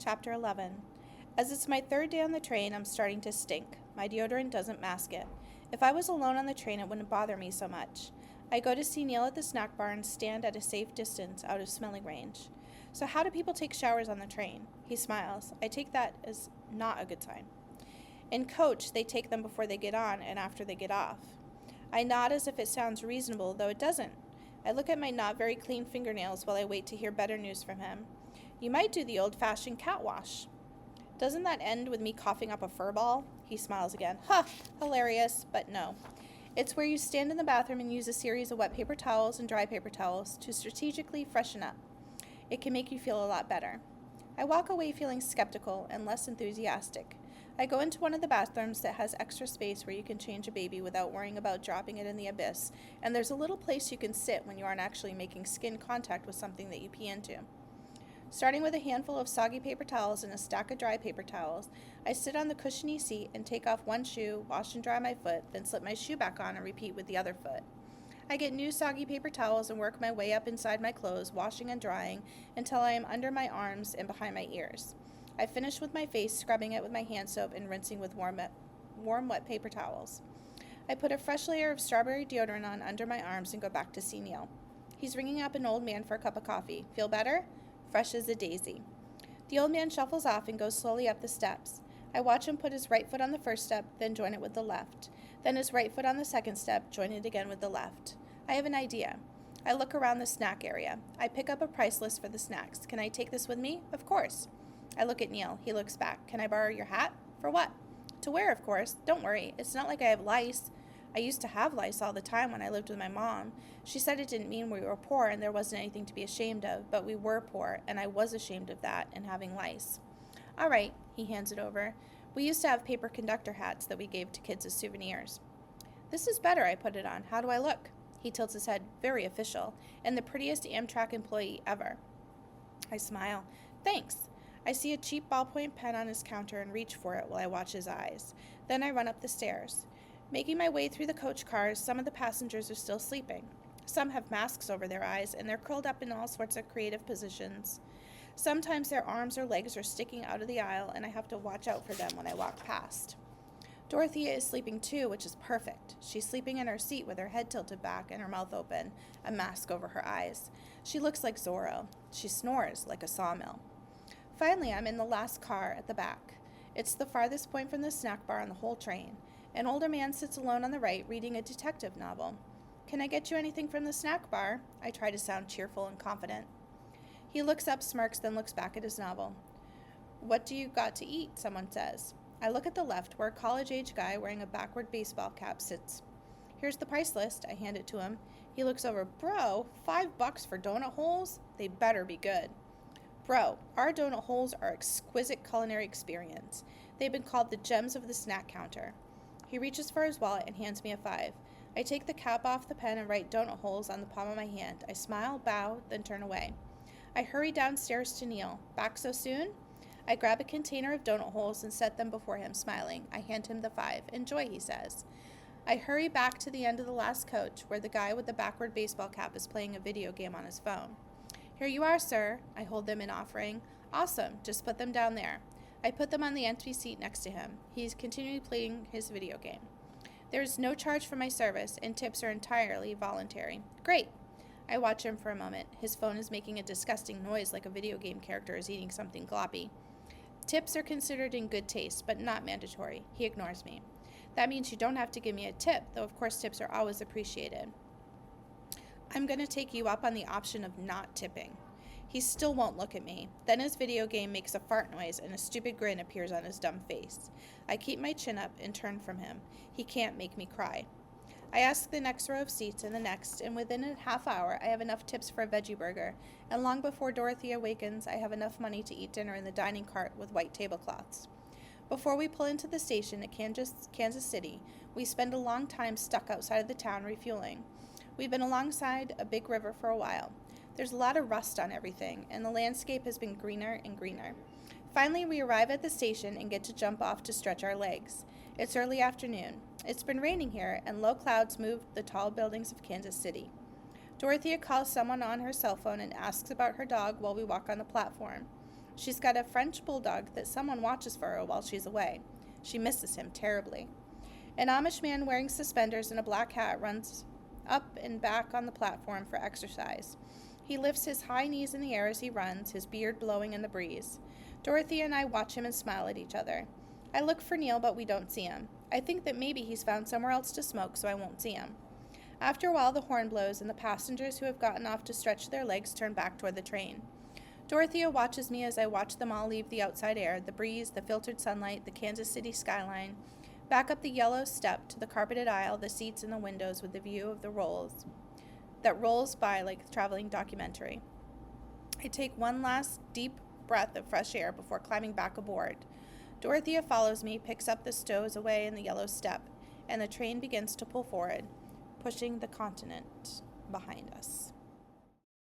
Chapter 11. As it's my third day on the train, I'm starting to stink. My deodorant doesn't mask it. If I was alone on the train, it wouldn't bother me so much. I go to see Neil at the snack bar and stand at a safe distance out of smelling range. So how do people take showers on the train? He smiles. I take that as not a good sign. In coach, they take them before they get on and after they get off. I nod as if it sounds reasonable, though it doesn't. I look at my not very clean fingernails while I wait to hear better news from him. You might do the old-fashioned cat wash. Doesn't that end with me coughing up a fur ball? He smiles again. Ha! Hilarious, but no. It's where you stand in the bathroom and use a series of wet paper towels and dry paper towels to strategically freshen up. It can make you feel a lot better. I walk away feeling skeptical and less enthusiastic. I go into one of the bathrooms that has extra space where you can change a baby without worrying about dropping it in the abyss, and there's a little place you can sit when you aren't actually making skin contact with something that you pee into. Starting with a handful of soggy paper towels and a stack of dry paper towels, I sit on the cushiony seat and take off one shoe, wash and dry my foot, then slip my shoe back on and repeat with the other foot. I get new soggy paper towels and work my way up inside my clothes, washing and drying until I am under my arms and behind my ears. I finish with my face, scrubbing it with my hand soap and rinsing with warm wet paper towels. I put a fresh layer of strawberry deodorant on under my arms and go back to see Neil. He's ringing up an old man for a cup of coffee. Feel better? Fresh as a daisy. The old man shuffles off and goes slowly up the steps. I watch him put his right foot on the first step, then join it with the left. Then his right foot on the second step, join it again with the left. I have an idea. I look around the snack area. I pick up a price list for the snacks. Can I take this with me? Of course. I look at Neil. He looks back. Can I borrow your hat? For what? To wear, of course. Don't worry. It's not like I have lice. I used to have lice all the time when I lived with my mom. She said it didn't mean we were poor and there wasn't anything to be ashamed of, but we were poor, and I was ashamed of that and having lice. All right, he hands it over. We used to have paper conductor hats that we gave to kids as souvenirs. This is better, I put it on. How do I look? He tilts his head, very official, and the prettiest Amtrak employee ever. I smile. Thanks. I see a cheap ballpoint pen on his counter and reach for it while I watch his eyes. Then I run up the stairs. Making my way through the coach cars, some of the passengers are still sleeping. Some have masks over their eyes, and they're curled up in all sorts of creative positions. Sometimes their arms or legs are sticking out of the aisle, and I have to watch out for them when I walk past. Dorothea is sleeping too, which is perfect. She's sleeping in her seat with her head tilted back and her mouth open, a mask over her eyes. She looks like Zorro. She snores like a sawmill. Finally, I'm in the last car at the back. It's the farthest point from the snack bar on the whole train. An older man sits alone on the right, reading a detective novel. Can I get you anything from the snack bar? I try to sound cheerful and confident. He looks up, smirks, then looks back at his novel. What do you got to eat? Someone says. I look at the left, where a college-age guy wearing a backward baseball cap sits. Here's the price list. I hand it to him. He looks over. Bro, $5 for donut holes? They better be good. Bro, our donut holes are exquisite culinary experience. They've been called the gems of the snack counter. He reaches for his wallet and hands me a $5. I take the cap off the pen and write donut holes on the palm of my hand. I smile, bow, then turn away. I hurry downstairs to Neil. Back so soon? I grab a container of donut holes and set them before him, smiling. I hand him the $5. Enjoy, he says. I hurry back to the end of the last coach, where the guy with the backward baseball cap is playing a video game on his phone. Here you are, sir. I hold them in offering. Awesome. Just put them down there. I put them on the empty seat next to him. He's continually playing his video game. There is no charge for my service, and tips are entirely voluntary. Great. I watch him for a moment. His phone is making a disgusting noise like a video game character is eating something gloppy. Tips are considered in good taste, but not mandatory. He ignores me. That means you don't have to give me a tip, though of course tips are always appreciated. I'm going to take you up on the option of not tipping. He still won't look at me. Then his video game makes a fart noise and a stupid grin appears on his dumb face. I keep my chin up and turn from him. He can't make me cry. I ask the next row of seats and the next, and within a half hour I have enough tips for a veggie burger, and long before Dorothea awakens I have enough money to eat dinner in the dining cart with white tablecloths. Before we pull into the station at Kansas City, we spend a long time stuck outside of the town refueling. We've been alongside a big river for a while. There's a lot of rust on everything, and the landscape has been greener and greener. Finally, we arrive at the station and get to jump off to stretch our legs. It's early afternoon. It's been raining here, and low clouds move the tall buildings of Kansas City. Dorothea calls someone on her cell phone and asks about her dog while we walk on the platform. She's got a French bulldog that someone watches for her while she's away. She misses him terribly. An Amish man wearing suspenders and a black hat runs up and back on the platform for exercise. He lifts his high knees in the air as he runs, his beard blowing in the breeze. Dorothy and I watch him and smile at each other. I look for Neil, but we don't see him. I think that maybe he's found somewhere else to smoke, so I won't see him. After a while, the horn blows, and the passengers who have gotten off to stretch their legs turn back toward the train. Dorothea watches me as I watch them all leave the outside air, the breeze, the filtered sunlight, the Kansas City skyline, back up the yellow step to the carpeted aisle, the seats and the windows with the view of the rolls by like a traveling documentary. I take one last deep breath of fresh air before climbing back aboard. Dorothea follows me, picks up the stowaway in the yellow step, and the train begins to pull forward, pushing the continent behind us.